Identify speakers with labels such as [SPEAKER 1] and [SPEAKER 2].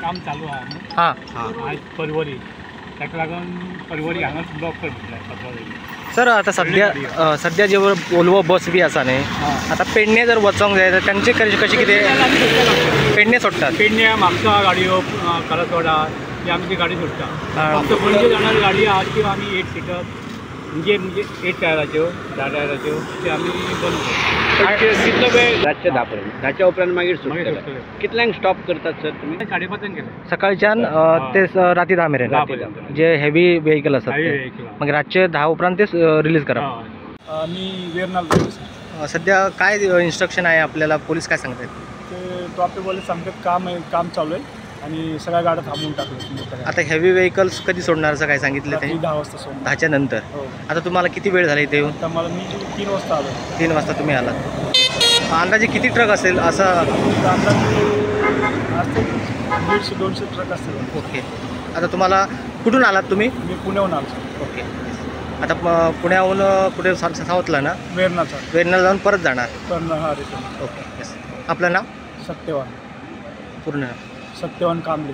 [SPEAKER 1] काम चालू आहे
[SPEAKER 2] हां
[SPEAKER 1] आज परवरी ताका लागून परवरी हांगा ब्लॉक कर म्हटल्यार
[SPEAKER 2] सर आता सध्या जे वोल्वो बस बी आसा न्ही आता पेडणे जर वचोंक जाय तर तांचे कशें कितें पेडणे सोडटात
[SPEAKER 1] पेडण्या म्हापसा गाडयो करसवाडा ही आमची गाडी सोडटा फक्त पणजे जाणारी गाडी आहा त्यो आमी 8 सिटर म्हणजे 8 टायराच्यो 10 टायराच्यो ते आमी बंद करता
[SPEAKER 3] कितलो वेळ रातचे 10 पर्यंत 10च्या उपरांत मागीर सुटतले कितल्यांक स्टॉप करतात सर तुमी
[SPEAKER 1] 5:30 केले
[SPEAKER 2] सकाळच्यान ते राती 10 मेरेन जे हेवी व्हेकल आसात ते मागीर रातचे 10 उपरांत ते रिलीज करप
[SPEAKER 1] आमी वेर्नाल
[SPEAKER 2] सध्या काय इन्स्ट्रक्शन आहे आपल्याला पोलीस काय सांगतात
[SPEAKER 1] ते ट्रॉफिक वाले सांगतात काम चालू आहे आणि सगळ्या गाड्या थांबवून टाकल्या
[SPEAKER 2] आता हेवी व्हेकल्स कधी सोडणार असं काय सांगितलं ते
[SPEAKER 1] 10 वाजता सोडणार
[SPEAKER 2] 10च्या नंतर आता तुम्हाला किती वेळ झाला इथे येऊन
[SPEAKER 1] आता मला मी 3 वाजता आलो
[SPEAKER 2] 3 वाजता तुम्ही आलात अंदाजे किती ट्रक असेल असं
[SPEAKER 1] 150-200 ट्रक असतील
[SPEAKER 2] ओके आता तुम्हाला कुठून आलात तुम्ही
[SPEAKER 1] मी पुण्याहून आलो
[SPEAKER 2] ओके आता पुण्याहून कुठे साऊथला ना वेर्नाला जाऊन परत जाणार
[SPEAKER 1] रिटर्न
[SPEAKER 2] ओके येस आपलं नाव
[SPEAKER 1] सत्यवान
[SPEAKER 2] पूर्ण
[SPEAKER 1] सत्यवान कांबळे